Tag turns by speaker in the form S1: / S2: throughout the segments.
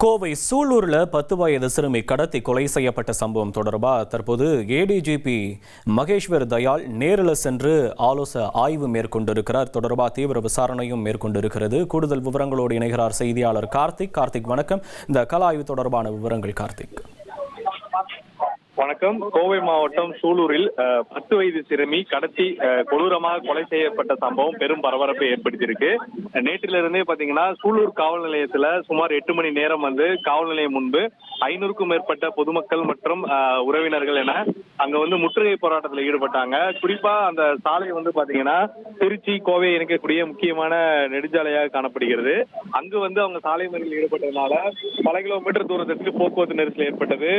S1: கோவை சூலூரில் 10 வயது சிறுமி கடத்தி கொலை செய்யப்பட்ட சம்பவம் தொடர்பாக தற்போது ஏடிஜிபி மகேஸ்வர் தயாள் நேரில் சென்று ஆய்வு மேற்கொண்டிருக்கிறார். தொடர்பாக தீவிர விசாரணையும் மேற்கொண்டிருக்கிறது. கூடுதல் விவரங்களோடு இணைகிறார் செய்தியாளர் கார்த்திக். வணக்கம். இந்த கள ஆய்வு தொடர்பான விவரங்கள் கார்த்திக்.
S2: வணக்கம். கோவை மாவட்டம் சூலூரில் 10 வயது சிறுமி கடத்தி கொடூரமாக கொலை செய்யப்பட்ட சம்பவம் பெரும் பரபரப்பை ஏற்படுத்தியிருக்கு. நேற்றிலிருந்தே பாத்தீங்கன்னா சூலூர் காவல் நிலையத்துல சுமார் 8 மணி நேரம் காவல் நிலையம் முன்பு 500க்கும் மேற்பட்ட பொதுமக்கள் மற்றும் உறவினர்கள் என அங்க முற்றுகை போராட்டத்தில் ஈடுபட்டாங்க. குறிப்பா அந்த சாலை பாத்தீங்கன்னா திருச்சி கோவை இணைக்கக்கூடிய முக்கியமான நெடுஞ்சாலையாக காணப்படுகிறது. அங்கு அவங்க சாலை மறியலில் ஈடுபட்டதுனால பல கிலோமீட்டர் தூரத்திற்கு போக்குவரத்து நெரிசல் ஏற்பட்டது.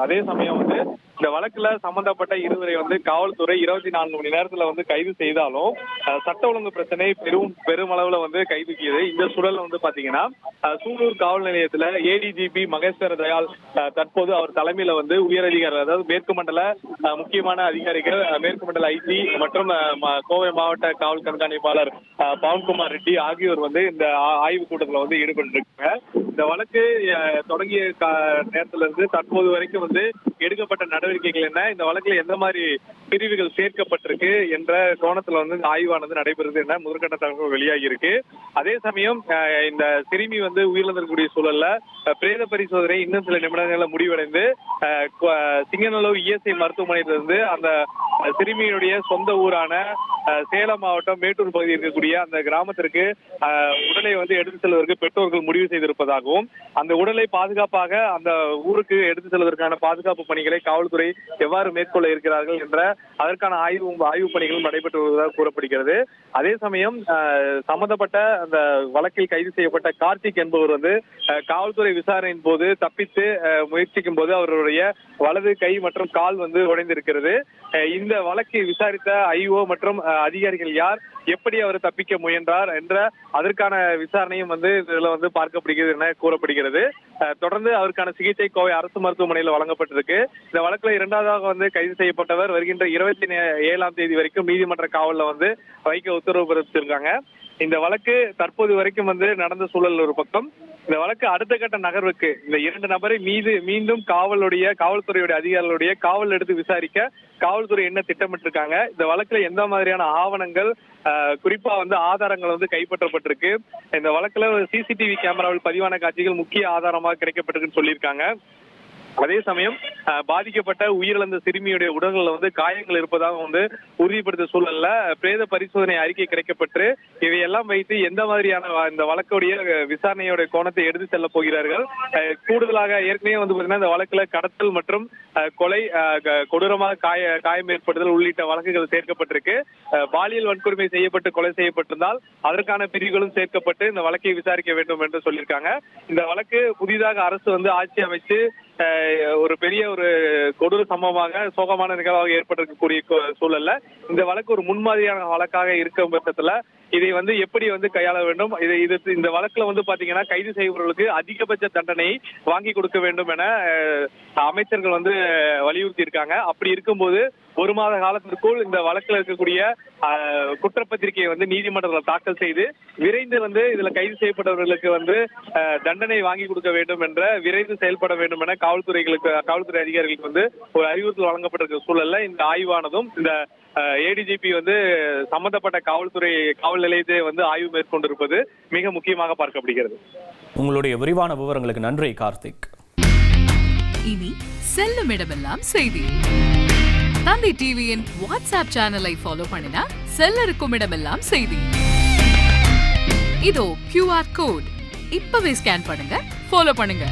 S2: அதே சமயம் இந்த வழக்குல சம்பந்தப்பட்ட இருவரை காவல்துறை 24 மணி நேரத்துல கைது செய்தாலும் சட்ட ஒழுங்கு பிரச்சனை பெருமளவுல கைதுக்கியது. இந்த சூழல்ல பாத்தீங்கன்னா சூலூர் காவல் நிலையத்துல ஏடிஜிபி மகேஸ்வர் தயாள் தற்போது அவர் தலைமையில உயரதிகாரிகள், அதாவது மேற்கு மண்டல முக்கியமான அதிகாரிகள், மேற்கு மண்டல ஐஜி மற்றும் கோவை மாவட்ட காவல் கண்காணிப்பாளர் பவன்குமார் ரெட்டி ஆகியோர் இந்த ஆய்வு கூட்டத்துல ஈடுபட்டிருக்காங்க. இந்த வழக்கு தொடங்கிய நேரத்துல இருந்து தற்போது வரைக்கும் எடுக்கப்பட்ட நடவடிக்கைகள் என்ன, இந்த வழக்குல எந்த மாதிரி பிரிவுகள் சேர்க்கப்பட்டிருக்கு என்ற கோணத்துல ஆய்வானது நடைபெறுது என முதற்கட்ட தகவல் வெளியாகி இருக்கு. அதே சமயம் இந்த சிறுமி உயிரிழந்திருக்கக்கூடிய சூழல்ல பிரேத பரிசோதனை இன்னும் சில நிமிடங்கள்ல முடிவடைந்து சிங்கநல்லூர் இஎஸ்ஐ மருத்துவமனையிலிருந்து அந்த சிறுமியினுடைய சொந்த ஊரான சேலம் மாவட்டம் மேட்டூர் பகுதியில் இருக்கக்கூடிய அந்த கிராமத்திற்கு உடலை எடுத்து செல்வதற்கு பெற்றோர்கள் முடிவு செய்திருப்பதாகவும், அந்த உடலை பாதுகாப்பாக அந்த ஊருக்கு எடுத்து செல்வதற்கான பாதுகாப்பு பணிகளை காவல்துறை எவ்வாறு மேற்கொள்ள இருக்கிறார்கள் என்ற அதற்கான ஆய்வு பணிகளும் நடைபெற்று வருவதாக கூறப்படுகிறது. அதே சமயம் சம்பந்தப்பட்ட அந்த வழக்கில் கைது செய்யப்பட்ட கார்த்திக் என்பவர் காவல்துறை விசாரணையின் போது தப்பித்து முயற்சிக்கும் போது அவருடைய வலது கை மற்றும் கால் உடைந்திருக்கிறது. இந்த வழக்கை விசாரித்த ஐஓ மற்றும் அதிகாரிகள் யார், எப்படி அவர் தப்பிக்க முயன்றார் என்ற அதற்கான விசாரணையும் இதுல பார்க்கப்படுகிறது என கூறப்படுகிறது. தொடர்ந்து அவருக்கான சிகிச்சை கோவை அரசு மருத்துவமனையில் வழங்கப்பட்டிருக்கு. இந்த வழக்குல இரண்டாவதாக கைது செய்யப்பட்டவர் வருகின்ற 27ஆம் தேதி வரைக்கும் நீதிமன்ற காவல்ல வைக்க உத்தரவு பிறப்பிச்சிருக்காங்க. இந்த வழக்கு தற்போது வரைக்கும் நடந்த சூழல் ஒரு பக்கம், இந்த வழக்கு அடுத்த கட்ட நகர்வுக்கு இந்த 2 நபரை மீண்டும் காவல்துறையுடைய அதிகாரிகளுடைய காவல் எடுத்து விசாரிக்க காவல்துறை என்ன திட்டமிட்டிருக்காங்க, இந்த வழக்குல எந்த மாதிரியான ஆவணங்கள் குறிப்பா ஆதாரங்கள் கைப்பற்றப்பட்டிருக்கு, இந்த வழக்குல சிசிடிவி கேமராவில் பதிவான காட்சிகள் முக்கிய ஆதாரமாக கிடைக்கப்பட்டிருக்குன்னு சொல்லியிருக்காங்க. அதே சமயம் பாதிக்கப்பட்ட உயிரிழந்த சிறுமியுடைய உடல்கள் காயங்கள் இருப்பதாக உறுதிப்படுத்த சூழல்ல பிரேத பரிசோதனை அறிக்கை கிடைக்கப்பட்டு இவையெல்லாம் வைத்து எந்த மாதிரியான இந்த வழக்குடைய விசாரணையோட கோணத்தை எடுத்து செல்ல போகிறார்கள். கூடுதலாக ஏற்கனவே பாத்தீங்கன்னா இந்த வழக்குல கடத்தல் மற்றும் கொலை, கொடூரமாக காயம் ஏற்படுதல் உள்ளிட்ட வழக்குகள் சேர்க்கப்பட்டிருக்கு. பாலியல் வன்கொடுமை செய்யப்பட்டு கொலை செய்யப்பட்டிருந்தால் அதற்கான பிரிவுகளும் சேர்க்கப்பட்டு இந்த வழக்கை விசாரிக்க வேண்டும் என்று சொல்லியிருக்காங்க. இந்த வழக்கு புதிதாக அரசு ஆட்சி அமைச்சு ஒரு பெரிய ஒரு கொடூர சம்பவமாக சோகமான நிகழ்வாக ஏற்பட்டிருக்கக்கூடிய சூழல்ல இந்த வழக்கு ஒரு முன்மாதிரியான வழக்காக இருக்கும் பட்சத்துல இதை எப்படி கையாள வேண்டும், இந்த வழக்குல பாத்தீங்கன்னா கைது செய்பவர்களுக்கு அதிகபட்ச தண்டனை வாங்கி கொடுக்க வேண்டும் என அமைச்சர்கள் வலியுறுத்தி இருக்காங்க. அப்படி இருக்கும்போது 1 மாத காலத்திற்குள் இந்த வழக்குல இருக்கக்கூடிய குற்றப்பத்திரிகையை நீதிமன்றத்தில் தாக்கல் செய்து விரைந்து இதுல கைது செய்யப்பட்டவர்களுக்கு தண்டனை வாங்கி கொடுக்க வேண்டும் என்ற விரைந்து செயல்பட வேண்டும் என காவல்துறை அதிகாரிகளுக்கு ஒரு அறிவுறுத்தல் வழங்கப்பட்டிருக்க சூழல்ல இந்த ஆய்வானதும் இந்த ஏடிஜிபி சம்பந்தப்பட்ட காவல் நிலையத்தை ஆய்வு மேற்கொண்டிருப்பது மிக முக்கியமாக பார்க்கப்படுகிறது.
S1: உங்களுடைய விரிவான விவரங்களுக்கு நன்றி கார்த்திக்.
S3: இனி செல்லும் இடமெல்லாம் செய்தி. தந்தை டிவியின் வாட்ஸ்அப் சேனலை ஃபாலோ பண்ணினா செல்ல இருக்கும் இடமெல்லாம் செய்தி. இதோ QR கோட் இப்பவே ஸ்கேன் பண்ணுங்க, ஃபாலோ பண்ணுங்க.